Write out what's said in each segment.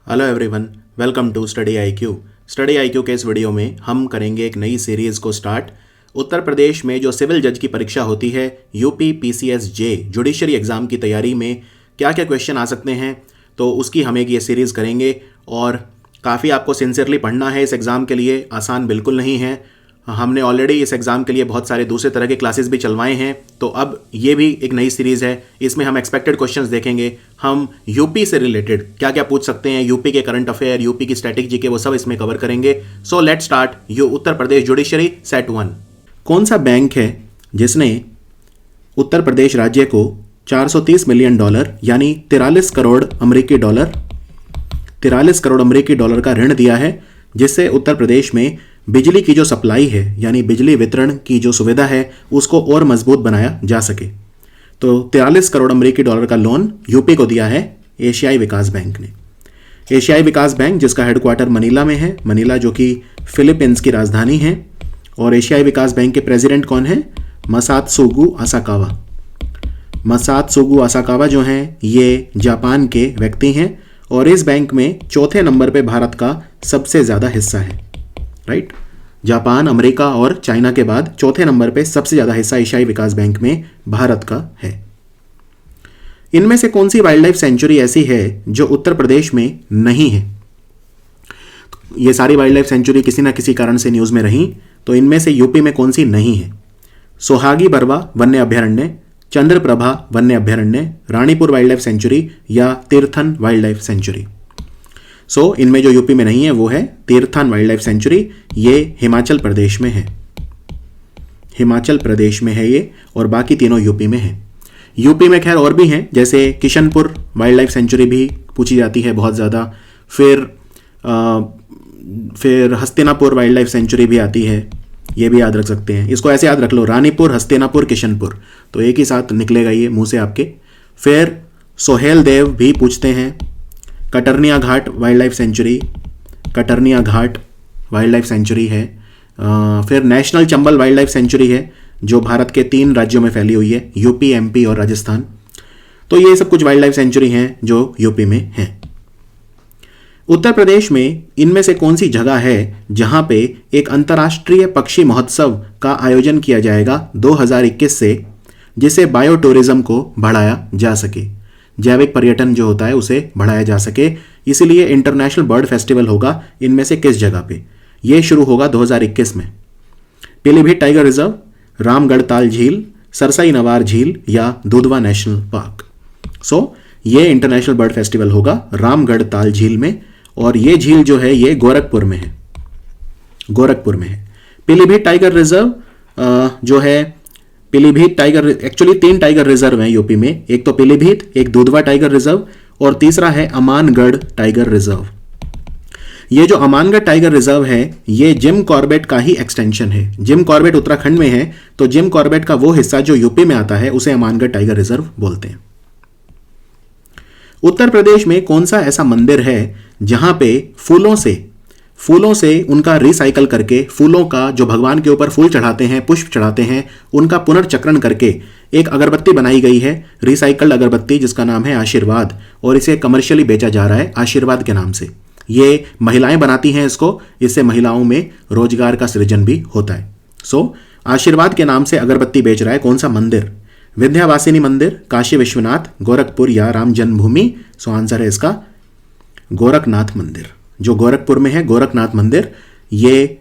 Hello everyone, welcome to study IQ. Study IQ के इस video में हम करेंगे एक नई सीरीज़ को स्टार्ट। उत्तर प्रदेश में जो सिविल जज की परीक्षा होती है यूपी पीसीएस जे जुडिशरी एग्ज़ाम की तैयारी में क्या क्या क्वेश्चन आ सकते हैं, तो उसकी हम एक ये सीरीज़ करेंगे। और काफ़ी आपको सिंसियरली पढ़ना है इस एग्ज़ाम के लिए, आसान बिल्कुल नहीं है। हमने ऑलरेडी इस एग्ज़ाम के लिए बहुत सारे दूसरे तरह के क्लासेस भी चलवाए हैं, तो अब ये भी एक नई सीरीज़ है। इसमें हम एक्सपेक्टेड क्वेश्चंस देखेंगे। हम यूपी से रिलेटेड क्या क्या पूछ सकते हैं, यूपी के करंट अफेयर, यूपी की स्टैटिक जीके, वो सब इसमें कवर करेंगे। So let start. Uttar Pradesh judiciary set 1। कौन सा बैंक है जिसने उत्तर प्रदेश राज्य को $430 मिलियन यानी 43 करोड़ अमेरिकी डॉलर का ऋण दिया है, जिससे उत्तर प्रदेश में बिजली की जो सप्लाई है यानी बिजली वितरण की जो सुविधा है उसको और मजबूत बनाया जा सके। तो 43 करोड़ अमेरिकी डॉलर का लोन यूपी को दिया है एशियाई विकास बैंक ने। एशियाई विकास बैंक जिसका हेडक्वार्टर मनीला में है, मनीला जो कि फिलीपींस की राजधानी है। और एशियाई विकास बैंक के प्रेसिडेंट कौन है? मसात्सुगु असाकावा जो हैं ये जापान के व्यक्ति हैं। और इस बैंक में चौथे नंबर पे भारत का सबसे ज़्यादा हिस्सा है, राइट। जापान, अमेरिका और चाइना के बाद चौथे नंबर पे सबसे ज़्यादा हिस्सा एशियाई विकास बैंक में भारत का है। इनमें से कौन सी वाइल्ड लाइफ सेंचुरी ऐसी है जो उत्तर प्रदेश में नहीं है? ये सारी वाइल्ड लाइफ सेंचुरी किसी ना किसी कारण से न्यूज़ में रही, तो इनमें से यूपी में कौन सी नहीं है? सोहागी बरवा वन्य अभ्यारण्य, चंद्रप्रभा वन्य अभ्यारण्य, रानीपुर वाइल्ड लाइफ सेंचुरी या तीर्थन वाइल्ड लाइफ सेंचुरी। सो इनमें जो यूपी में नहीं है वो है तीर्थन वाइल्ड लाइफ सेंचुरी। ये हिमाचल प्रदेश में है, ये, और बाकी तीनों यूपी में है। यूपी में खैर और भी हैं, जैसे किशनपुर वाइल्ड लाइफ सेंचुरी भी पूछी जाती है बहुत ज़्यादा। फिर हस्तिनापुर वाइल्ड लाइफ सेंचुरी भी आती है, ये भी याद रख सकते हैं। इसको ऐसे याद रख लो, रानीपुर, हस्तिनापुर, किशनपुर, तो एक ही साथ निकलेगा ये मुंह से आपके। फिर सोहेल देव भी पूछते हैं। कटर्निया घाट वाइल्ड लाइफ सेंचुरी है। फिर national Chambal wild life century है जो भारत के 3 राज्यों में फैली हुई है, यूपी, एमपी और राजस्थान। तो ये सब कुछ वाइल्ड लाइफ सेंचुरी हैं जो यूपी में हैं। उत्तर प्रदेश में इनमें से कौन सी जगह है जहां पे एक अंतर्राष्ट्रीय पक्षी महोत्सव का आयोजन किया जाएगा 2021 से, जिसे बायो टूरिज्म को बढ़ाया जा सके, जैविक पर्यटन जो होता है उसे बढ़ाया जा सके, इसीलिए इंटरनेशनल बर्ड फेस्टिवल होगा। इनमें से किस जगह पे? ये शुरू होगा 2021 में। पीलीभीत टाइगर रिजर्व, रामगढ़ ताल झील, सरसाई नवार झील या दुधवा नेशनल पार्क। सो ये इंटरनेशनल बर्ड फेस्टिवल होगा रामगढ़ ताल झील में, और ये झील जो है ये गोरखपुर में है। पीलीभीत टाइगर रिजर्व जो है, Pilibhit tiger, actually 3 tiger reserve हैं यूपी में, एक तो पीलीभीत, एक दुधवा टाइगर रिजर्व और तीसरा है अमानगढ़ टाइगर रिजर्व। ये जो अमानगढ़ टाइगर रिजर्व है ये जिम कॉर्बेट का ही एक्सटेंशन है। जिम कॉर्बेट उत्तराखंड में है, तो जिम कॉर्बेट का वो हिस्सा जो यूपी में आता है उसे अमानगढ़ टाइगर रिजर्व बोलते हैं। उत्तर प्रदेश में कौन सा ऐसा मंदिर है जहां पे फूलों से उनका रिसाइकल करके, फूलों का जो भगवान के ऊपर फूल चढ़ाते हैं, पुष्प चढ़ाते हैं, उनका पुनर्चक्रण करके एक अगरबत्ती बनाई गई है, रिसाइकल्ड अगरबत्ती, जिसका नाम है आशीर्वाद, और इसे कमर्शियली बेचा जा रहा है आशीर्वाद के नाम से। ये महिलाएं बनाती हैं इसको, इससे महिलाओं में रोजगार का सृजन भी होता है। सो आशीर्वाद के नाम से अगरबत्ती बेच रहा है कौन सा मंदिर? विंध्यवासिनी मंदिर, काशी विश्वनाथ, गोरखपुर या राम जन्मभूमि। सो आंसर है इसका गोरखनाथ मंदिर, जो गोरखपुर में है, गोरखनाथ मंदिर। ये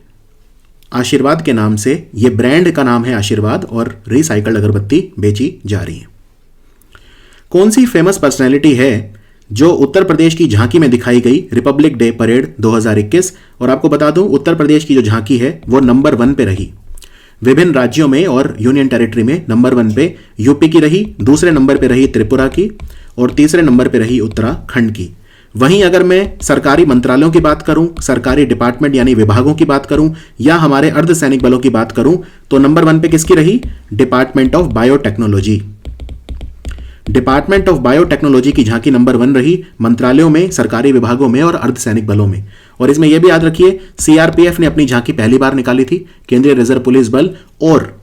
आशीर्वाद के नाम से, ये ब्रांड का नाम है आशीर्वाद, और रिसाइकल्ड अगरबत्ती बेची जा रही है। कौन सी फेमस पर्सनैलिटी है जो उत्तर प्रदेश की झांकी में दिखाई गई रिपब्लिक डे परेड 2021? और आपको बता दूं, उत्तर प्रदेश की जो झांकी है वो नंबर 1 पे रही। विभिन्न राज्यों में और यूनियन टेरिटरी में नंबर 1 पे यूपी की रही, दूसरे नंबर पे रही त्रिपुरा की, और तीसरे नंबर पे रही उत्तराखंड की। वहीं अगर मैं सरकारी मंत्रालयों की बात करूं, सरकारी डिपार्टमेंट यानी विभागों की बात करूं, या हमारे अर्धसैनिक बलों की बात करूं, तो नंबर 1 पे किसकी रही? डिपार्टमेंट ऑफ बायोटेक्नोलॉजी की झांकी नंबर 1 रही, मंत्रालयों में, सरकारी विभागों में और अर्धसैनिक बलों में। और इसमें यह भी याद रखिए, सीआरपीएफ ने अपनी झांकी पहली बार निकाली थी, केंद्रीय रिजर्व पुलिस बल, और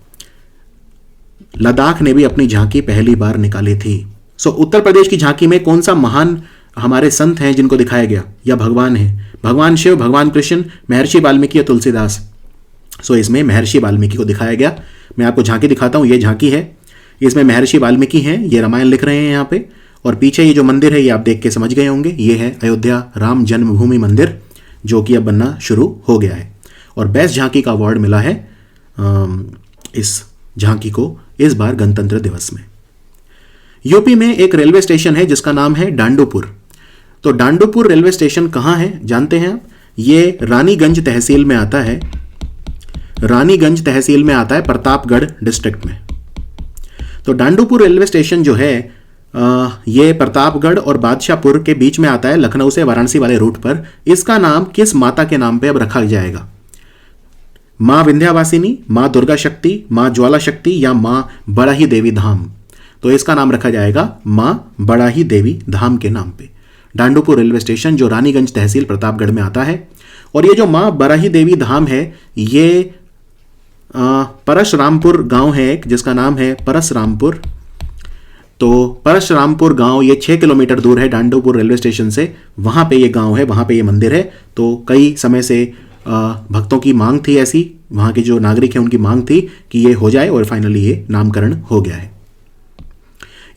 लद्दाख ने भी अपनी झांकी पहली बार निकाली थी। सो उत्तर प्रदेश की झांकी में कौन सा महान हमारे संत हैं जिनको दिखाया गया, या भगवान हैं, भगवान शिव, भगवान कृष्ण, महर्षि वाल्मीकि या तुलसीदास। सो इसमें महर्षि वाल्मीकि को दिखाया गया। मैं आपको झांकी दिखाता हूँ, ये झांकी है, इसमें महर्षि वाल्मीकि हैं, ये रामायण लिख रहे हैं यहाँ पे। और पीछे ये जो मंदिर है ये आप देख के समझ गए होंगे, ये है अयोध्या राम जन्मभूमि मंदिर, जो कि अब बनना शुरू हो गया है। और बेस्ट झांकी का अवार्ड मिला है इस झांकी को इस बार गणतंत्र दिवस में। यूपी में एक रेलवे स्टेशन है जिसका नाम है डांडूपुर। तो डांडूपुर रेलवे स्टेशन कहाँ है जानते हैं आप? ये रानीगंज तहसील में आता है, रानीगंज तहसील में आता है, प्रतापगढ़ डिस्ट्रिक्ट में। तो डांडूपुर रेलवे स्टेशन जो है ये प्रतापगढ़ और बादशाहपुर के बीच में आता है, लखनऊ से वाराणसी वाले रूट पर। इसका नाम किस माता के नाम पे अब रखा जाएगा? माँ विंध्यावासिनी, माँ दुर्गा शक्ति, माँ ज्वाला शक्ति या माँ बड़ाही देवी धाम? तो इसका नाम रखा जाएगा माँ बड़ाही देवी धाम के नाम पे। डांडूपुर रेलवे स्टेशन जो रानीगंज तहसील प्रतापगढ़ में आता है। और ये जो माँ बड़ाही देवी धाम है ये परशुरामपुर गांव है एक, जिसका नाम है परशुरामपुर। तो परशुरामपुर गांव ये 6 किलोमीटर दूर है डांडूपुर रेलवे स्टेशन से, वहाँ पे ये गांव है, वहाँ पे ये मंदिर है। तो कई समय से भक्तों की मांग थी ऐसी, वहाँ के जो नागरिक हैं उनकी मांग थी कि ये हो जाए, और फाइनली ये नामकरण हो गया है।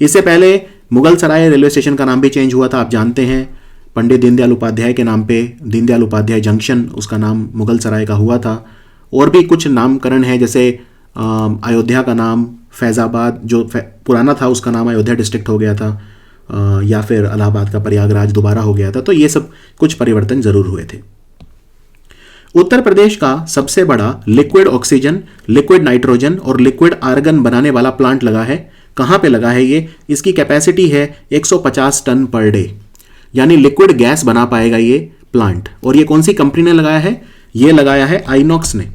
इससे पहले मुगल सराय रेलवे स्टेशन का नाम भी चेंज हुआ था, आप जानते हैं, पंडित दीनदयाल उपाध्याय के नाम पे, दीनदयाल उपाध्याय जंक्शन, उसका नाम मुगल सराय का हुआ था। और भी कुछ नामकरण है, जैसे अयोध्या का नाम फैज़ाबाद जो पुराना था उसका नाम अयोध्या डिस्ट्रिक्ट हो गया था, या फिर इलाहाबाद का प्रयागराज दोबारा हो गया था। तो ये सब कुछ परिवर्तन जरूर हुए थे। उत्तर प्रदेश का सबसे बड़ा लिक्विड ऑक्सीजन, लिक्विड नाइट्रोजन और लिक्विड आर्गन बनाने वाला प्लांट लगा है। कहाँ पे लगा है ये? इसकी कैपेसिटी है 150 टन पर डे, यानी लिक्विड गैस बना पाएगा ये प्लांट। और ये कौन सी कंपनी ने लगाया है? ये लगाया है आइनॉक्स ने,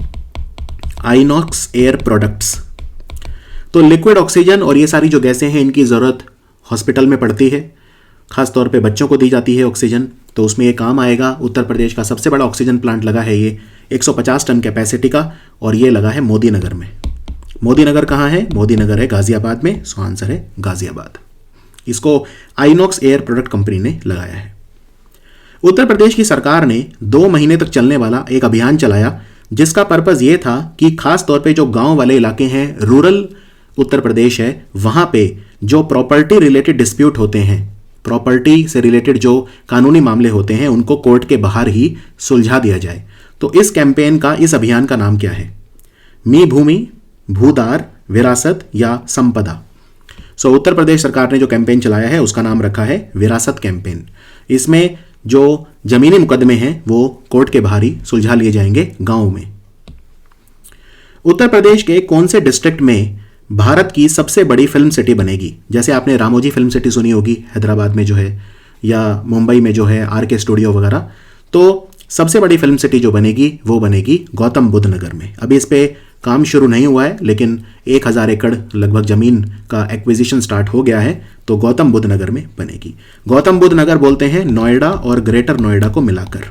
आइनॉक्स एयर प्रोडक्ट्स। तो लिक्विड ऑक्सीजन और ये सारी जो गैसें हैं इनकी ज़रूरत हॉस्पिटल में पड़ती है, खासतौर पे बच्चों को दी जाती है ऑक्सीजन, तो उसमें ये काम आएगा। उत्तर प्रदेश का सबसे बड़ा ऑक्सीजन प्लांट लगा है ये 150 टन कैपेसिटी का, और ये लगा है मोदी नगर में। मोदी नगर कहाँ है? मोदी नगर है गाजियाबाद में। सो आंसर है गाजियाबाद। इसको आइनॉक्स एयर प्रोडक्ट कंपनी ने लगाया है। उत्तर प्रदेश की सरकार ने 2 महीने तक चलने वाला एक अभियान चलाया, जिसका पर्पज़ ये था कि खास तौर पे जो गांव वाले इलाके हैं, रूरल उत्तर प्रदेश है, वहां पे जो प्रॉपर्टी रिलेटेड डिस्प्यूट होते हैं, प्रॉपर्टी से रिलेटेड जो कानूनी मामले होते हैं, उनको कोर्ट के बाहर ही सुलझा दिया जाए। तो इस कैंपेन का, इस अभियान का नाम क्या है? मी भूमि, भूदार, विरासत या संपदा? सो उत्तर प्रदेश सरकार ने जो कैंपेन चलाया है उसका नाम रखा है विरासत कैंपेन। इसमें जो जमीनी मुकदमे हैं वो कोर्ट के बाहर ही सुलझा लिए जाएंगे गांव में। उत्तर प्रदेश के कौन से डिस्ट्रिक्ट में भारत की सबसे बड़ी फिल्म सिटी बनेगी? जैसे आपने रामोजी फिल्म सिटी सुनी होगी हैदराबाद में जो है, या मुंबई में जो है आरके स्टूडियो वगैरह। तो सबसे बड़ी फिल्म सिटी जो बनेगी वो बनेगी गौतम बुद्ध नगर में। अभी इस पे काम शुरू नहीं हुआ है, लेकिन 1000 एकड़ लगभग ज़मीन का एक्विजिशन स्टार्ट हो गया है, तो गौतम बुद्ध नगर में बनेगी। गौतम बुद्ध नगर बोलते हैं नोएडा और ग्रेटर नोएडा को मिलाकर,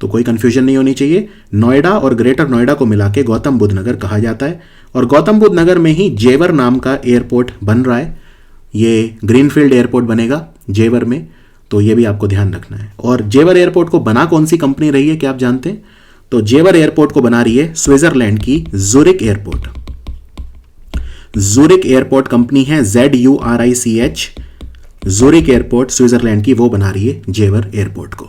तो कोई कंफ्यूजन नहीं होनी चाहिए। नोएडा और ग्रेटर नोएडा को मिला के गौतम बुद्ध नगर कहा जाता है। और गौतम बुद्ध नगर में ही जेवर नाम का एयरपोर्ट बन रहा है, ये ग्रीनफील्ड एयरपोर्ट बनेगा जेवर में, तो ये भी आपको ध्यान रखना है। और जेवर एयरपोर्ट को बना कौन सी कंपनी रही है, क्या आप जानते हैं? तो जेवर एयरपोर्ट को बना रही है स्विट्जरलैंड की ज़ुरिक एयरपोर्ट। ज़ुरिक एयरपोर्ट कंपनी है ZURICH, ज़ुरिक एयरपोर्ट स्विट्जरलैंड की, वो बना रही है जेवर एयरपोर्ट को।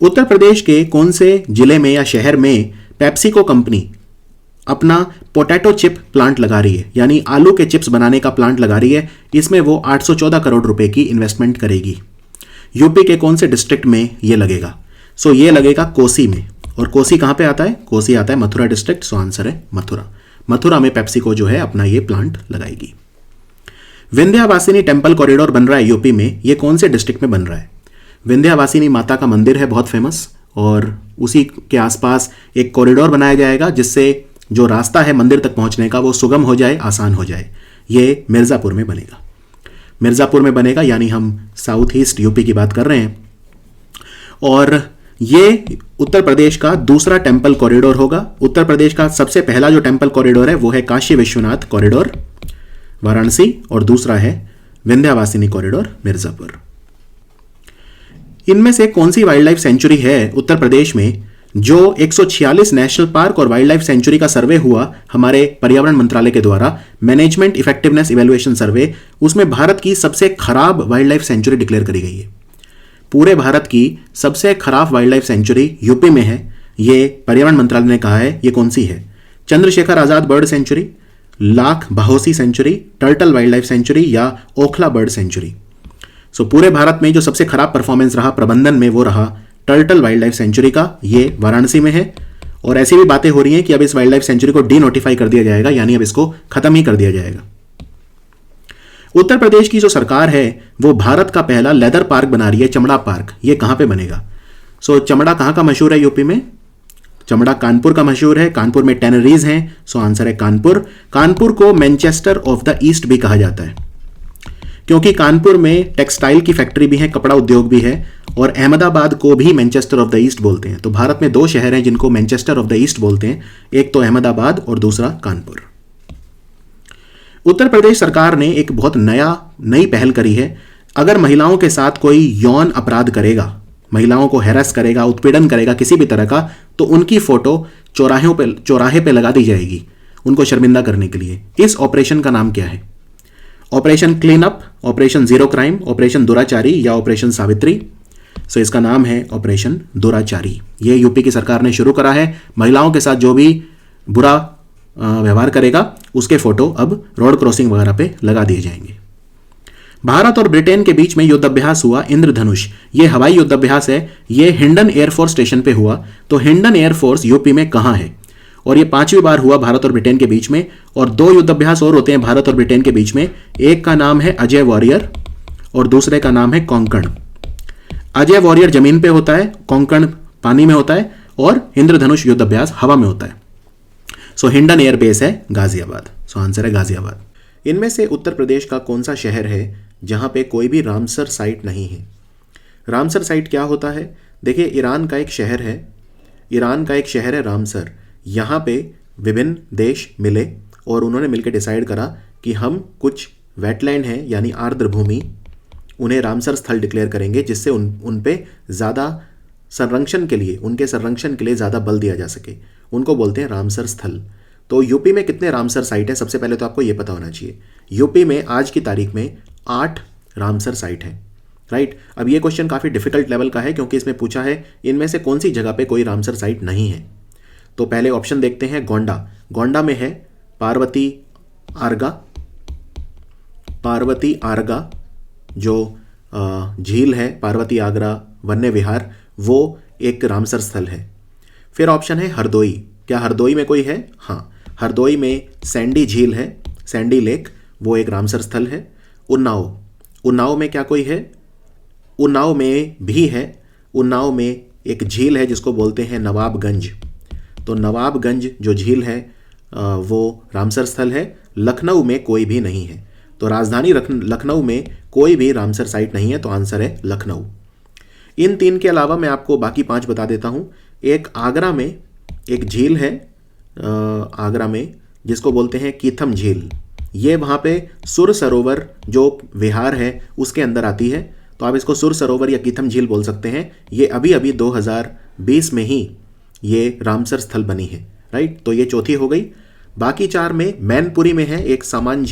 उत्तर प्रदेश के कौन से जिले में या शहर में पेप्सिको कंपनी अपना पोटैटो चिप प्लांट लगा रही है, यानी आलू के चिप्स बनाने का प्लांट लगा रही है? इसमें वो 814 करोड़ रुपए की इन्वेस्टमेंट करेगी। यूपी के कौन से डिस्ट्रिक्ट में ये लगेगा? सो ये लगेगा कोसी में। और कोसी कहाँ पे आता है? कोसी आता है मथुरा डिस्ट्रिक्ट। सो आंसर है मथुरा। मथुरा में पेप्सिको जो है अपना ये प्लांट लगाएगी। विंध्यावासिनी टेम्पल कॉरिडोर बन रहा है यूपी में, ये कौन से डिस्ट्रिक्ट में बन रहा है? विंध्यावासिनी माता का मंदिर है बहुत फेमस, और उसी के आसपास एक कॉरिडोर बनाया जाएगा जिससे जो रास्ता है मंदिर तक पहुंचने का वो सुगम हो जाए, आसान हो जाए। ये मिर्ज़ापुर में बनेगा। मिर्ज़ापुर में बनेगा, यानी हम साउथ ईस्ट यूपी की बात कर रहे हैं। और ये उत्तर प्रदेश का दूसरा टेम्पल कॉरिडोर होगा। उत्तर प्रदेश का सबसे पहला जो टेम्पल कॉरिडोर है वो है काशी विश्वनाथ कॉरिडोर वाराणसी, और दूसरा है विंध्यावासिनी कॉरिडोर मिर्जापुर। इनमें से कौन सी वाइल्ड लाइफ सेंचुरी है उत्तर प्रदेश में जो 146 नेशनल पार्क और वाइल्ड लाइफ सेंचुरी का सर्वे हुआ हमारे पर्यावरण मंत्रालय के द्वारा, मैनेजमेंट इफेक्टिवनेस इवैल्यूएशन सर्वे, उसमें भारत की सबसे खराब वाइल्ड लाइफ सेंचुरी डिक्लेयर करी गई है। पूरे भारत की सबसे खराब वाइल्ड लाइफ सेंचुरी यूपी में है, ये पर्यावरण मंत्रालय ने कहा है। ये कौन सी है? Chandrashekhar Azad bird sanctuary, Lakh Bahosi sanctuary, turtle wild life sanctuary या ओखला बर्ड सेंचुरी। सो पूरे भारत में जो सबसे खराब परफॉर्मेंस रहा प्रबंधन में वो रहा टर्टल वाइल्ड लाइफ सेंचुरी का। ये वाराणसी में है और ऐसी भी बातें हो रही हैं कि अब इस वाइल्ड लाइफ सेंचुरी को डी नोटिफाई कर दिया जाएगा, यानी अब इसको खत्म ही कर दिया जाएगा। उत्तर प्रदेश की जो सरकार है वो भारत का पहला लेदर पार्क बना रही है, चमड़ा पार्क। ये कहां पे बनेगा? सो चमड़ा कहां का मशहूर है यूपी में? चमड़ा कानपुर का मशहूर है। कानपुर में टैनरीज हैं, सो आंसर है कानपुर। कानपुर को मैनचेस्टर ऑफ द ईस्ट भी कहा जाता है क्योंकि कानपुर में टेक्सटाइल की फैक्ट्री भी है, कपड़ा उद्योग भी है, और अहमदाबाद को भी मैनचेस्टर ऑफ द ईस्ट बोलते हैं। तो भारत में दो शहर हैं जिनको मैनचेस्टर ऑफ द ईस्ट बोलते हैं, एक तो अहमदाबाद और दूसरा कानपुर। उत्तर प्रदेश सरकार ने एक बहुत नई पहल करी है। अगर महिलाओं के साथ कोई यौन अपराध करेगा, महिलाओं को हैरेस करेगा, उत्पीड़न करेगा किसी भी तरह का, तो उनकी फोटो चौराहे पे लगा दी जाएगी उनको शर्मिंदा करने के लिए। इस ऑपरेशन का नाम क्या है? Operation clean up, operation zero crime, operation दुराचारी या ऑपरेशन सावित्री? सो इसका नाम है ऑपरेशन दुराचारी। ये यूपी की सरकार ने शुरू करा है। महिलाओं के साथ जो भी बुरा व्यवहार करेगा उसके फोटो अब रोड क्रॉसिंग वगैरह पे लगा दिए जाएंगे। भारत और ब्रिटेन के बीच में युद्धाभ्यास हुआ इंद्रधनुष। ये हवाई युद्धाभ्यास है, ये हिंडन एयरफोर्स स्टेशन पे हुआ। तो हिंडन एयरफोर्स यूपी में कहां है? और ये 5वीं बार हुआ भारत और ब्रिटेन के बीच में। और 2 युद्धाभ्यास और होते हैं भारत और ब्रिटेन के बीच में। एक का नाम है अजय वॉरियर और दूसरे का नाम है कोंकण। अजय वॉरियर जमीन पे होता है, कोंकण पानी में होता है और इंद्रधनुष युद्धाभ्यास हवा में होता है। सो हिंडन एयरबेस है गाजियाबाद। सो आंसर है गाजियाबाद। इनमें से उत्तर प्रदेश का कौन सा शहर है जहां पे कोई भी रामसर साइट नहीं है? रामसर साइट क्या होता है? देखिए, ईरान का एक शहर है रामसर। यहाँ पे विभिन्न देश मिले और उन्होंने मिलकर डिसाइड करा कि हम कुछ वेटलैंड हैं यानी आर्द्र भूमि, उन्हें रामसर स्थल डिक्लेयर करेंगे जिससे उन पे ज़्यादा संरक्षण के लिए ज़्यादा बल दिया जा सके। उनको बोलते हैं रामसर स्थल। तो यूपी में कितने रामसर साइट है? सबसे पहले तो आपको ये पता होना चाहिए। यूपी में आज की तारीख में 8 रामसर साइट है, राइट। अब ये क्वेश्चन काफ़ी डिफिकल्ट लेवल का है क्योंकि इसमें पूछा है इनमें से कौन सी जगह पे कोई रामसर साइट नहीं है। तो पहले ऑप्शन देखते हैं। गोंडा में है पार्वती आरगा जो झील है, पार्वती आगरा वन्य विहार, वो एक रामसर स्थल है। फिर ऑप्शन है हरदोई। क्या हरदोई में कोई है? हाँ, हरदोई में सैंडी झील है, सैंडी लेक, वो एक रामसर स्थल है। उन्नाव में क्या कोई है? उन्नाव में भी है। उन्नाव में एक झील है जिसको बोलते हैं नवाबगंज। तो नवाबगंज जो झील है वो रामसर स्थल है। लखनऊ में कोई भी नहीं है। तो राजधानी लखनऊ में कोई भी रामसर साइट नहीं है, तो आंसर है लखनऊ। इन 3 के अलावा मैं आपको बाकी 5 बता देता हूँ। एक आगरा में एक झील है, आगरा में, जिसको बोलते हैं कीथम झील। ये वहाँ पे सुर सरोवर जो विहार है उसके अंदर आती है, तो आप इसको सुर सरोवर या कीथम झील बोल सकते हैं। ये अभी 2020 में ही ये रामसर स्थल बनी है, राइट। तो ये चौथी हो गई। बाकी 4 में मैनपुरी में है एक सामान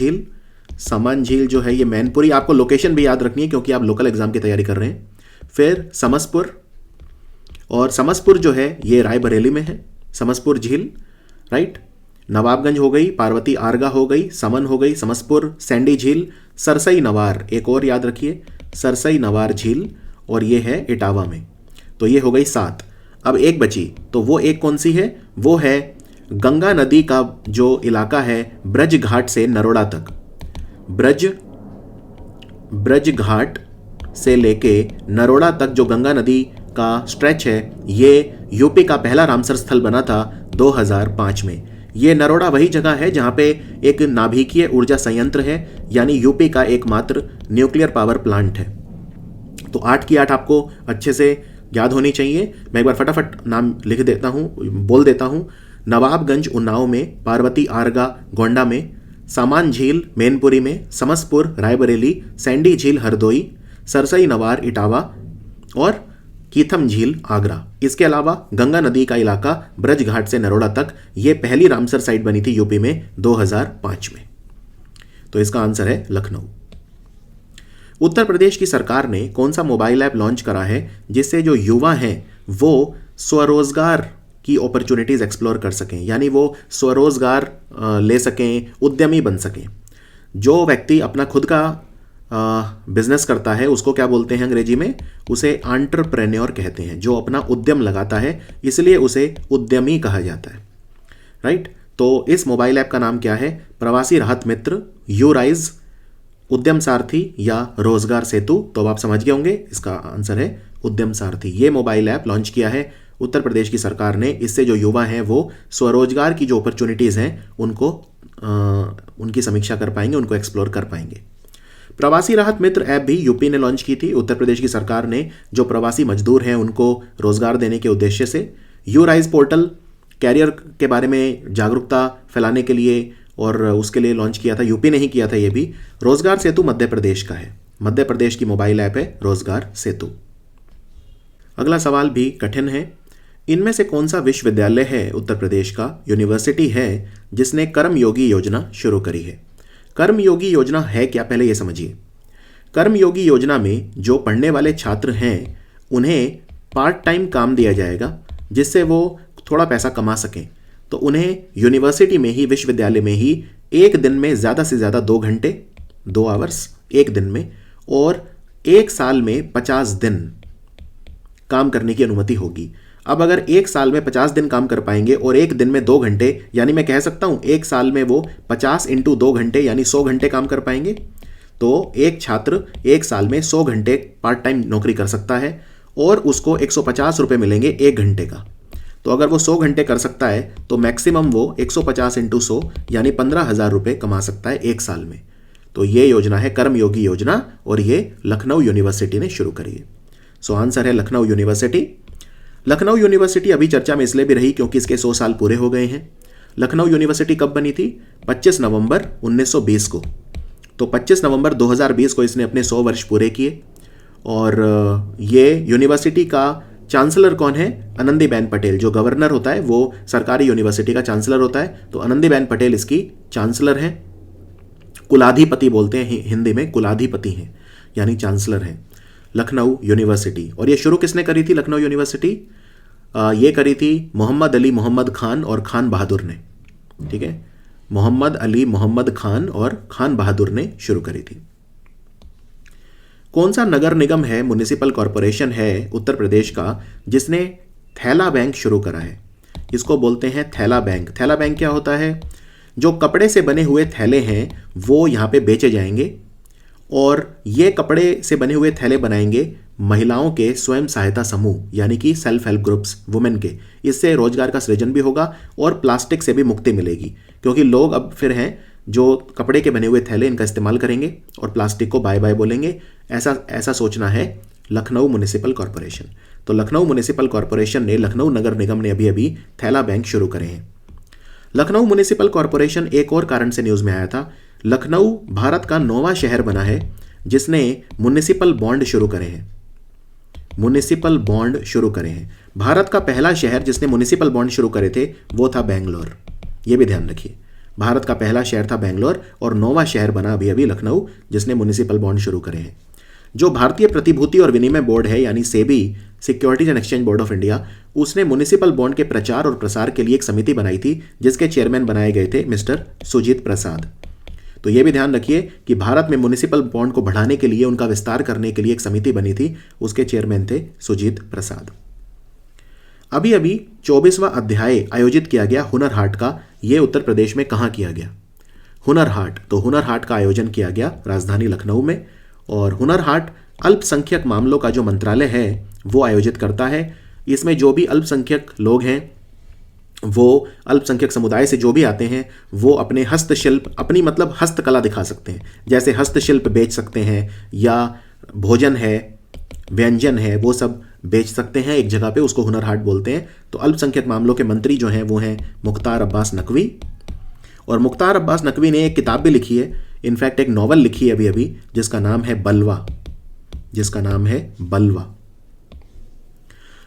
झील जो है ये मैनपुरी। आपको लोकेशन भी याद रखनी है क्योंकि आप लोकल एग्जाम की तैयारी कर रहे हैं। फिर समसपुर, और समसपुर जो है ये रायबरेली में है, समसपुर झील, राइट। नवाबगंज हो गई, पार्वती आरगा हो गई, समन हो गई, समसपुर, सैंडी झील, सरसई नवार, एक और याद रखिए सरसई नवार झील, और ये है इटावा में। तो ये हो गई 7। अब एक बची, तो वो एक कौन सी है? वो है गंगा नदी का जो इलाका है ब्रज घाट से नरोड़ा तक। ब्रज घाट से लेके नरोड़ा तक जो गंगा नदी का स्ट्रेच है, ये यूपी का पहला रामसर स्थल बना था 2005 में। ये नरोड़ा वही जगह है जहाँ पे एक नाभिकीय ऊर्जा संयंत्र है, यानी यूपी का एकमात्र न्यूक्लियर पावर प्लांट है। तो 8 की 8 आपको अच्छे से याद होनी चाहिए। मैं एक बार फटाफट नाम लिख देता हूँ, बोल देता हूँ। नवाबगंज उन्नाव में, पार्वती आरगा गोंडा में, सामान झील मैनपुरी में, समसपुर रायबरेली, सैंडी झील हरदोई, सरसई नवार इटावा और कीथम झील आगरा। इसके अलावा गंगा नदी का इलाका ब्रज घाट से नरोड़ा तक, ये पहली रामसर साइट बनी थी यूपी में 2005 में। तो इसका आंसर है लखनऊ। उत्तर प्रदेश की सरकार ने कौन सा मोबाइल ऐप लॉन्च करा है जिससे जो युवा हैं वो स्वरोजगार की अपॉर्चुनिटीज एक्सप्लोर कर सकें, यानी वो स्वरोजगार ले सकें, उद्यमी बन सकें। जो व्यक्ति अपना खुद का बिजनेस करता है उसको क्या बोलते हैं अंग्रेजी में? उसे एंटरप्रेन्योर कहते हैं। जो अपना उद्यम लगाता है इसलिए उसे उद्यमी कहा जाता है, राइट। तो इस मोबाइल ऐप का नाम क्या है? प्रवासी राहत मित्र, यूराइज, उद्यम सारथी या रोजगार सेतु। तो अब आप समझ गए होंगे, इसका आंसर है उद्यम सारथी। ये मोबाइल ऐप लॉन्च किया है उत्तर प्रदेश की सरकार ने। इससे जो युवा हैं वो स्वरोजगार की जो अपॉर्चुनिटीज़ हैं उनको उनकी समीक्षा कर पाएंगे, उनको एक्सप्लोर कर पाएंगे। प्रवासी राहत मित्र ऐप भी यूपी ने लॉन्च की थी। उत्तर प्रदेश की सरकार ने जो प्रवासी मजदूर हैं उनको रोजगार देने के उद्देश्य से। यूराइज पोर्टल कैरियर के बारे में जागरूकता फैलाने के लिए और उसके लिए लॉन्च किया था, यूपी ने ही किया था ये भी। रोजगार सेतु मध्य प्रदेश का है, मध्य प्रदेश की मोबाइल ऐप है रोजगार सेतु। अगला सवाल भी कठिन है। इनमें से कौन सा विश्वविद्यालय है उत्तर प्रदेश का, यूनिवर्सिटी है, जिसने कर्मयोगी योजना शुरू करी है? कर्मयोगी योजना है क्या, पहले ये समझिए। कर्मयोगी योजना में जो पढ़ने वाले छात्र हैं उन्हें पार्ट टाइम काम दिया जाएगा जिससे वो थोड़ा पैसा कमा सकें। तो उन्हें यूनिवर्सिटी में ही, विश्वविद्यालय में ही एक दिन में ज़्यादा से ज़्यादा 2 घंटे, 2 आवर्स एक दिन में, और 1 साल में 50 दिन काम करने की अनुमति होगी। अब अगर 1 साल में 50 दिन काम कर पाएंगे और एक दिन में 2 घंटे, यानी मैं कह सकता हूँ 1 साल में वो 50 × 2 घंटे यानी 100 घंटे काम कर पाएंगे। तो एक छात्र 1 साल में 100 घंटे पार्ट टाइम नौकरी कर सकता है और उसको 150 रुपये मिलेंगे 1 घंटे का। तो अगर वो 100 घंटे कर सकता है तो मैक्सिमम वो 150 × 100 यानी 15,000 रुपये कमा सकता है 1 साल में। तो ये योजना है कर्मयोगी योजना और ये लखनऊ यूनिवर्सिटी ने शुरू करी है। सो आंसर है लखनऊ यूनिवर्सिटी। लखनऊ यूनिवर्सिटी अभी चर्चा में इसलिए भी रही क्योंकि इसके 100 साल पूरे हो गए हैं। लखनऊ यूनिवर्सिटी कब बनी थी? 25 नवंबर 1920 को। तो 25 नवंबर 2020 को इसने अपने 100 वर्ष पूरे किए। और ये यूनिवर्सिटी का चांसलर कौन है? आनंदीबेन पटेल। जो गवर्नर होता है वो सरकारी यूनिवर्सिटी का चांसलर होता है। तो आनंदीबेन पटेल इसकी चांसलर हैं। कुलाधिपति बोलते हैं हिंदी में, कुलाधिपति हैं यानी चांसलर हैं लखनऊ यूनिवर्सिटी। और ये शुरू किसने करी थी लखनऊ यूनिवर्सिटी? ये करी थी मोहम्मद अली मोहम्मद खान और खान बहादुर ने। ठीक है, मोहम्मद अली मोहम्मद खान और खान बहादुर ने शुरू करी थी। कौन सा नगर निगम है, म्युनिसिपल कॉरपोरेशन है उत्तर प्रदेश का, जिसने थैला बैंक शुरू करा है? इसको बोलते हैं थैला बैंक। थैला बैंक क्या होता है? जो कपड़े से बने हुए थैले हैं वो यहाँ पे बेचे जाएंगे और ये कपड़े से बने हुए थैले बनाएंगे महिलाओं के स्वयं सहायता समूह यानी कि सेल्फ हेल्प ग्रुप्स, वुमेन के। इससे रोजगार का सृजन भी होगा और प्लास्टिक से भी मुक्ति मिलेगी क्योंकि लोग अब फिर हैं जो कपड़े के बने हुए थैले इनका इस्तेमाल करेंगे और प्लास्टिक को बाय बाय बोलेंगे। ऐसा सोचना है लखनऊ म्युनिसिपल कॉरपोरेशन। तो लखनऊ म्युनिसिपल कॉरपोरेशन ने, लखनऊ नगर निगम ने अभी थैला बैंक शुरू करे हैं। लखनऊ म्युनिसिपल कॉरपोरेशन एक और कारण से न्यूज़ में आया था। लखनऊ भारत का 9वां शहर बना है जिसने म्युनिसिपल बॉन्ड शुरू करे हैं। म्युनिसिपल बॉन्ड शुरू करे हैं। भारत का पहला शहर जिसने म्युनिसिपल बॉन्ड शुरू करे थे वो था बेंगलोर। ये भी ध्यान रखिए, भारत का पहला शहर था बेंगलोर और 9वां शहर बना अभी लखनऊ जिसने म्युनिसिपल बॉन्ड शुरू करे हैं। जो भारतीय प्रतिभूति और विनिमय बोर्ड है यानी SEBI, securities and exchange board of India, उसने म्युनिसिपल बॉन्ड के प्रचार और प्रसार के लिए एक समिति बनाई थी जिसके चेयरमैन बनाए गए थे मिस्टर सुजीत प्रसाद। तो यह भी ध्यान रखिए कि भारत में म्युनिसिपल बॉन्ड को बढ़ाने के लिए, उनका विस्तार करने के लिए एक समिति बनी थी, उसके चेयरमैन थे सुजीत प्रसाद। अभी 24वां अध्याय आयोजित किया गया हुनर हाट का। यह उत्तर प्रदेश में कहाँ किया गया? हुनर हाट। तो हुनर हाट का आयोजन किया गया राजधानी लखनऊ में। और हुनर हाट अल्पसंख्यक मामलों का जो मंत्रालय है वो आयोजित करता है। इसमें जो भी अल्पसंख्यक लोग हैं, वो अल्पसंख्यक समुदाय से जो भी आते हैं वो अपने हस्तशिल्प, अपनी मतलब हस्तकला दिखा सकते हैं। जैसे हस्तशिल्प बेच सकते हैं या भोजन है, व्यंजन है, वो सब बेच सकते हैं एक जगह पे, उसको हुनर हाट बोलते हैं। तो अल्पसंख्यक मामलों के मंत्री जो हैं वो हैं मुख्तार अब्बास नकवी। और मुख्तार अब्बास नकवी ने एक किताब भी लिखी है, इनफैक्ट एक नॉवल लिखी है अभी अभी, जिसका नाम है बलवा, जिसका नाम है बलवा।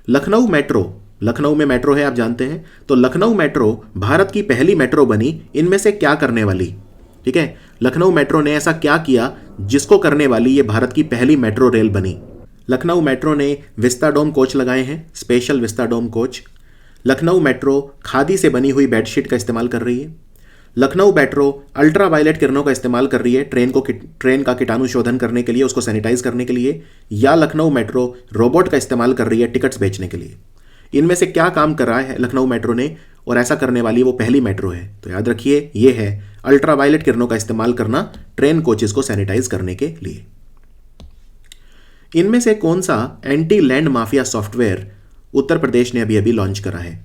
लखनऊ मेट्रो, लखनऊ में मेट्रो है आप जानते हैं, तो लखनऊ मेट्रो भारत की पहली मेट्रो बनी, इनमें से क्या करने वाली? ठीक है, लखनऊ मेट्रो ने ऐसा क्या किया जिसको करने वाली ये भारत की पहली मेट्रो रेल बनी? लखनऊ मेट्रो ने विस्टाडोम कोच लगाए हैं, special vistadome coach. Lucknow metro khadi से बनी हुई बेडशीट का इस्तेमाल कर रही है। लखनऊ मेट्रो अल्ट्रा वायलेट किरणों का इस्तेमाल कर रही है ट्रेन का कीटाणु शोधन करने के लिए, उसको सैनिटाइज करने के लिए। या लखनऊ मेट्रो रोबोट का इस्तेमाल कर रही है टिकट्स बेचने के लिए। इनमें से क्या काम कर रहा है लखनऊ मेट्रो ने, और ऐसा करने वाली वो पहली मेट्रो है? तो याद रखिए ये है अल्ट्रा वायलेट किरणों का इस्तेमाल करना ट्रेन कोचेस को सैनिटाइज करने के लिए। इनमें से कौन सा anti land mafia software Uttar Pradesh ने अभी अभी लॉन्च करा है?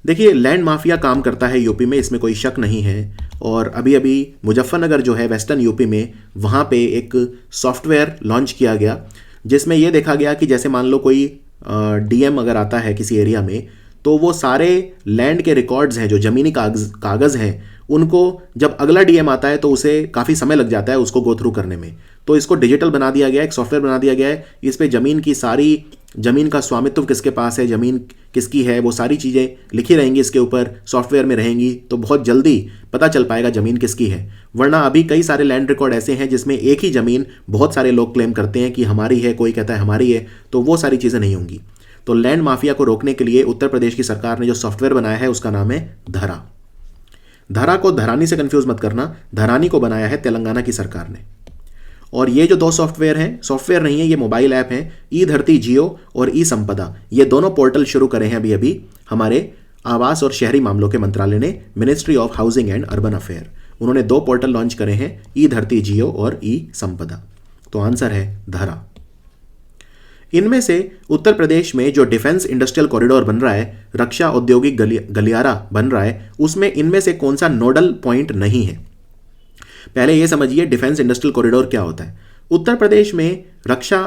देखिए, लैंड माफिया काम करता है यूपी में, इसमें कोई शक नहीं है। और अभी अभी मुजफ्फरनगर जो है वेस्टर्न यूपी में, वहाँ पे एक सॉफ्टवेयर लॉन्च किया गया जिसमें यह देखा गया कि जैसे मान लो कोई डीएम अगर आता है किसी एरिया में, तो वो सारे लैंड के रिकॉर्ड्स हैं जो ज़मीनी कागज़ हैं, उनको जब अगला डीएम आता है तो उसे काफ़ी समय लग जाता है उसको गो थ्रू करने में। तो इसको डिजिटल बना दिया गया है, एक सॉफ्टवेयर बना दिया गया है। इस पे ज़मीन की सारी, ज़मीन का स्वामित्व किसके पास है, ज़मीन किसकी है, वो सारी चीज़ें लिखी रहेंगी इसके ऊपर, सॉफ्टवेयर में रहेंगी, तो बहुत जल्दी पता चल पाएगा ज़मीन किसकी है। वरना अभी कई सारे लैंड रिकॉर्ड ऐसे हैं जिसमें एक ही ज़मीन बहुत सारे लोग क्लेम करते हैं कि हमारी है, कोई कहता है हमारी है, तो वो सारी चीज़ें नहीं होंगी। तो लैंड माफिया को रोकने के लिए उत्तर प्रदेश की सरकार ने जो सॉफ्टवेयर बनाया है उसका नाम है धरा। धरा को धरानी से कंफ्यूज मत करना, धरानी को बनाया है तेलंगाना की सरकार ने। और ये जो दो सॉफ्टवेयर हैं, सॉफ्टवेयर नहीं है, ये मोबाइल ऐप हैं, ई धरती जियो और ई संपदा, ये दोनों पोर्टल शुरू करे हैं अभी अभी हमारे आवास और शहरी मामलों के मंत्रालय ने, ministry of housing and urban affair. उन्होंने दो पोर्टल लॉन्च करे हैं, ई धरती जियो और ई संपदा। तो आंसर है धरा। इनमें से उत्तर प्रदेश में जो डिफेंस इंडस्ट्रियल कॉरिडोर बन रहा है, रक्षा औद्योगिक गलियारा बन रहा है, उसमें इनमें से कौन सा नोडल पॉइंट नहीं है? पहले यह समझिए डिफेंस इंडस्ट्रियल कॉरिडोर क्या होता है। उत्तर प्रदेश में रक्षा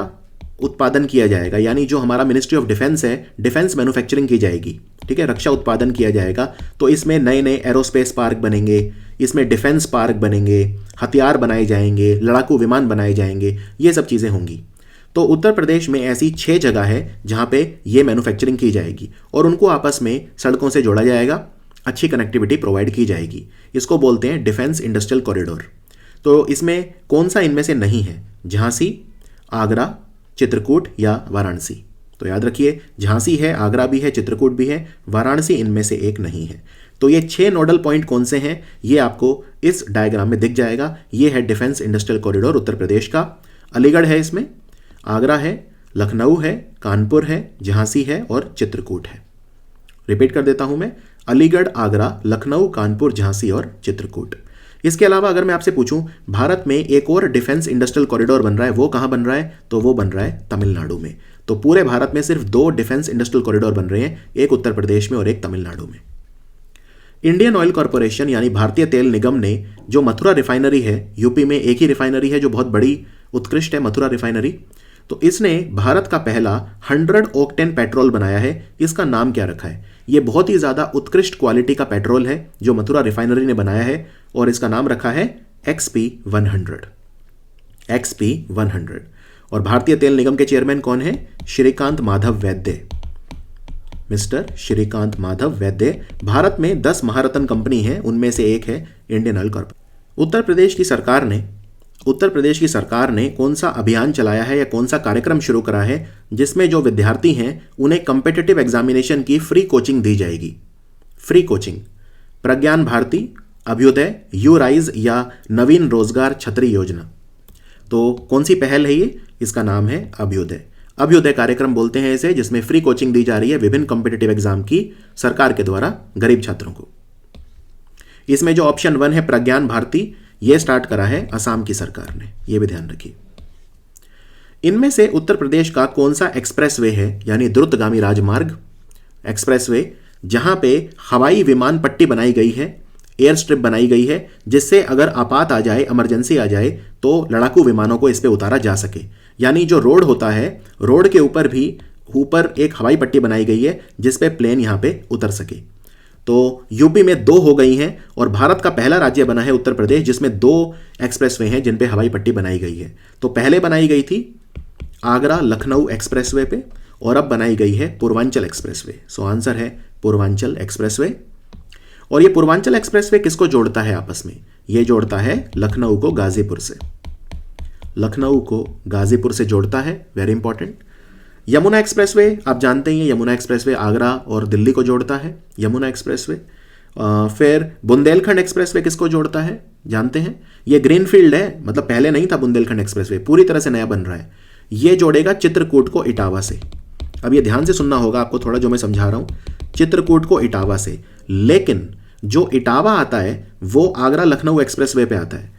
उत्पादन किया जाएगा, यानी जो हमारा मिनिस्ट्री ऑफ डिफेंस है, डिफेंस मैन्युफैक्चरिंग की जाएगी, ठीक है, रक्षा उत्पादन किया जाएगा। तो इसमें नए नए एरोस्पेस पार्क बनेंगे, इसमें डिफेंस पार्क बनेंगे, हथियार बनाए जाएंगे, लड़ाकू विमान बनाए जाएंगे, ये सब चीज़ें होंगी। तो उत्तर प्रदेश में ऐसी 6 जगह है जहाँ पे ये मैन्युफैक्चरिंग की जाएगी और उनको आपस में सड़कों से जोड़ा जाएगा, अच्छी कनेक्टिविटी प्रोवाइड की जाएगी। इसको बोलते हैं डिफेंस इंडस्ट्रियल कॉरिडोर। तो इसमें कौन सा इनमें से नहीं है? झांसी, आगरा, चित्रकूट या वाराणसी? तो याद रखिए, झांसी है, आगरा भी है, चित्रकूट भी है, वाराणसी इनमें से एक नहीं है। तो ये 6 नोडल पॉइंट कौन से हैं, ये आपको इस डायग्राम में दिख जाएगा। ये है defence industrial corridor Uttar Pradesh का। अलीगढ़ है, इसमें आगरा है, लखनऊ है, कानपुर है, झांसी है और चित्रकूट है। रिपीट कर देता हूं मैं, अलीगढ़, आगरा, लखनऊ, कानपुर, झांसी और चित्रकूट। इसके अलावा अगर मैं आपसे पूछूं भारत में एक और डिफेंस इंडस्ट्रियल कॉरिडोर बन रहा है, वो कहां बन रहा है? तो वो बन रहा है तमिलनाडु में। तो पूरे भारत में सिर्फ 2 डिफेंस इंडस्ट्रियल कॉरिडोर बन रहे हैं, एक उत्तर प्रदेश में और एक तमिलनाडु में। इंडियन ऑयल कॉरपोरेशन यानी भारतीय तेल निगम ने जो मथुरा रिफाइनरी है, यूपी में एक ही रिफाइनरी है जो बहुत बड़ी उत्कृष्ट है, मथुरा रिफाइनरी, तो इसने भारत का पहला 100 ऑक्टेन पेट्रोल बनाया है। इसका नाम क्या रखा है? ये बहुत ही ज़्यादा उत्कृष्ट क्वालिटी का पेट्रोल है जो मथुरा रिफाइनरी ने बनाया है और इसका नाम रखा है XP100। XP100। और भारतीय तेल निगम के चेयरमैन कौन है? श्रीकांत माधव वैद्य, मिस्टर श्रीकांत माधव वैद्य। भारत में 10 महारत्न कंपनी है, उनमें से एक है Indian oil corporation. Uttar Pradesh की सरकार ने कौन सा अभियान चलाया है या कौन सा कार्यक्रम शुरू करा है जिसमें जो विद्यार्थी हैं उन्हें कॉम्पिटिटिव एग्जामिनेशन की फ्री कोचिंग दी जाएगी? Free coaching. Pragyan Bharati, Abhyudaya, U rise या नवीन रोजगार छतरी योजना? तो कौन सी पहल है ये? इसका नाम है अभ्युदय। अभ्युदय कार्यक्रम बोलते हैं इसे, जिसमें फ्री कोचिंग दी जा रही है विभिन्न कॉम्पिटिटिव एग्जाम की सरकार के द्वारा गरीब छात्रों को। इसमें जो ऑप्शन 1 है प्रज्ञान भारती, यह स्टार्ट करा है असम की सरकार ने, यह भी ध्यान रखिए। इनमें से उत्तर प्रदेश का कौन सा एक्सप्रेसवे है, यानी द्रुतगामी राजमार्ग, एक्सप्रेसवे, जहां पे हवाई विमान पट्टी बनाई गई है, एयर स्ट्रिप बनाई गई है, जिससे अगर आपात आ जाए, इमरजेंसी आ जाए, तो लड़ाकू विमानों को इस पे उतारा जा सके। यानी जो रोड होता है, रोड के ऊपर भी ऊपर एक हवाई पट्टी बनाई गई है जिस पे प्लेन यहां पे उतर सके। तो यूपी में 2 हो गई हैं और भारत का पहला राज्य बना है उत्तर प्रदेश जिसमें 2 एक्सप्रेसवे हैं जिन पे हवाई पट्टी बनाई गई है। तो पहले बनाई गई थी आगरा लखनऊ एक्सप्रेसवे पे और अब बनाई गई है पूर्वांचल एक्सप्रेसवे। सो आंसर है पूर्वांचल एक्सप्रेसवे। और ये पूर्वांचल एक्सप्रेसवे किसको जोड़ता है आपस में? ये जोड़ता है लखनऊ को गाजीपुर से, लखनऊ को गाजीपुर से जोड़ता है, वेरी इंपॉर्टेंट। यमुना एक्सप्रेसवे आप जानते ही हैं, यमुना एक्सप्रेसवे आगरा और दिल्ली को जोड़ता है, यमुना एक्सप्रेसवे। फिर बुंदेलखंड एक्सप्रेसवे किसको जोड़ता है जानते हैं? ये ग्रीनफील्ड है, मतलब पहले नहीं था बुंदेलखंड एक्सप्रेसवे, पूरी तरह से नया बन रहा है। ये जोड़ेगा चित्रकूट को इटावा से। अब ये ध्यान से सुनना होगा आपको थोड़ा जो मैं समझा रहा हूँ, चित्रकूट को इटावा से, लेकिन जो इटावा आता है वो आगरा लखनऊ एक्सप्रेसवे पे आता है।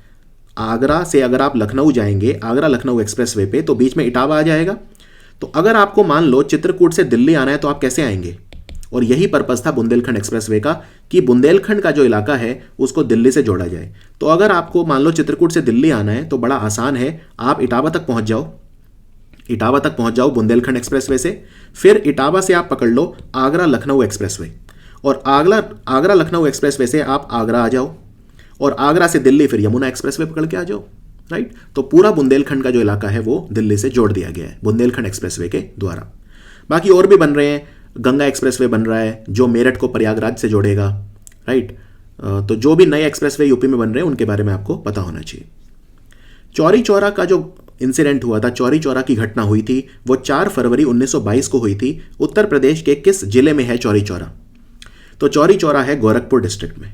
आगरा से अगर आप लखनऊ जाएंगे आगरा लखनऊ एक्सप्रेसवे पे तो बीच में इटावा आ जाएगा। तो अगर आपको मान लो चित्रकूट से दिल्ली आना है तो आप कैसे आएंगे? और यही पर्पस था बुंदेलखंड एक्सप्रेसवे का कि बुंदेलखंड का जो इलाका है उसको दिल्ली से जोड़ा जाए। तो अगर आपको मान लो चित्रकूट से दिल्ली आना है तो बड़ा आसान है, आप इटावा तक पहुंच जाओ, इटावा तक पहुंच जाओ बुंदेलखंड एक्सप्रेसवे से। फिर इटावा से आप पकड़ लो आगरा लखनऊ एक्सप्रेसवे और आगरा लखनऊ एक्सप्रेसवे से आप आगरा आ जाओ और आगरा से दिल्ली फिर यमुना एक्सप्रेसवे पकड़ के आ जाओ, राइट। तो पूरा बुंदेलखंड का जो इलाका है वो दिल्ली से जोड़ दिया गया है बुंदेलखंड एक्सप्रेसवे के द्वारा। बाकी और भी बन रहे हैं, गंगा एक्सप्रेसवे बन रहा है जो मेरठ को प्रयागराज से जोड़ेगा, राइट। तो जो भी नए एक्सप्रेसवे यूपी में बन रहे हैं उनके बारे में आपको पता होना चाहिए। चौरी चौरा का जो इंसिडेंट हुआ था, चौरी चौरा की घटना हुई थी, वो 4 फरवरी 1922 को हुई थी। उत्तर प्रदेश के किस जिले में है चौरी चौरा? तो चौरी चौरा है गोरखपुर डिस्ट्रिक्ट में,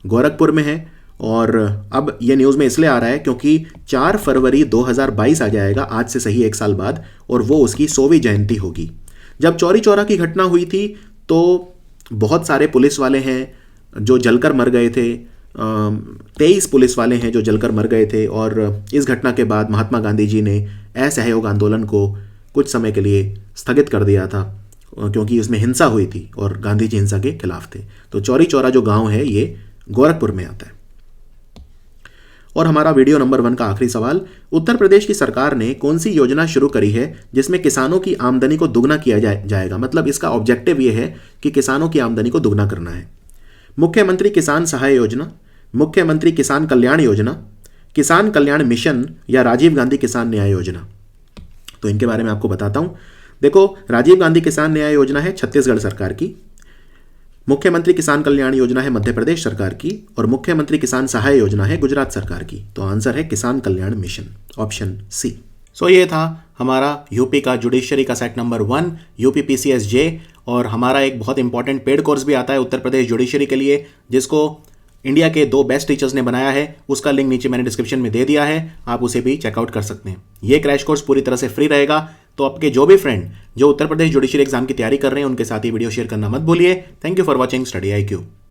गोरखपुर में है। और अब ये न्यूज़ में इसलिए आ रहा है क्योंकि 4 फरवरी 2022 आ जाएगा, आज से सही 1 साल बाद, और वो उसकी 100वीं जयंती होगी। जब चौरी चौरा की घटना हुई थी तो बहुत सारे पुलिस वाले हैं जो जलकर मर गए थे, 23 पुलिस वाले हैं जो जलकर मर गए थे। और इस घटना के बाद महात्मा गांधी जी ने असहयोग आंदोलन को कुछ समय के लिए स्थगित कर दिया था क्योंकि इसमें हिंसा हुई थी और गांधी जी हिंसा के खिलाफ थे। तो चौरी चौरा जो गांव है ये गोरखपुर में आता है। और हमारा वीडियो नंबर 1 का आखिरी सवाल, उत्तर प्रदेश की सरकार ने कौन सी योजना शुरू करी है जिसमें किसानों की आमदनी को दुगना किया जाएगा? मतलब इसका ऑब्जेक्टिव ये है कि किसानों की आमदनी को दुगना करना है। मुख्यमंत्री किसान सहाय योजना, मुख्यमंत्री किसान कल्याण योजना, किसान कल्याण मिशन या राजीव गांधी किसान न्याय योजना? तो इनके बारे में आपको बताता हूं। देखो, राजीव गांधी किसान न्याय योजना है छत्तीसगढ़ सरकार की, मुख्यमंत्री किसान कल्याण योजना है मध्य प्रदेश सरकार की, और मुख्यमंत्री किसान सहाय योजना है गुजरात सरकार की। तो आंसर है किसान कल्याण मिशन, ऑप्शन सी। सो ये था हमारा यूपी का जुडिशरी का सेट नंबर 1 यूपी PCSJ। और हमारा एक बहुत इंपॉर्टेंट पेड कोर्स भी आता है उत्तर प्रदेश जुडिशरी के लिए, जिसको इंडिया के 2 बेस्ट टीचर्स ने बनाया है। उसका लिंक नीचे मैंने डिस्क्रिप्शन में दे दिया है, आप उसे भी चेकआउट कर सकते हैं। ये क्रैश कोर्स पूरी तरह से फ्री रहेगा, तो आपके जो भी फ्रेंड जो उत्तर प्रदेश जुडिशरी एग्जाम की तैयारी कर रहे हैं उनके साथ ये वीडियो शेयर करना मत भूलिए। Thank you for watching study IQ।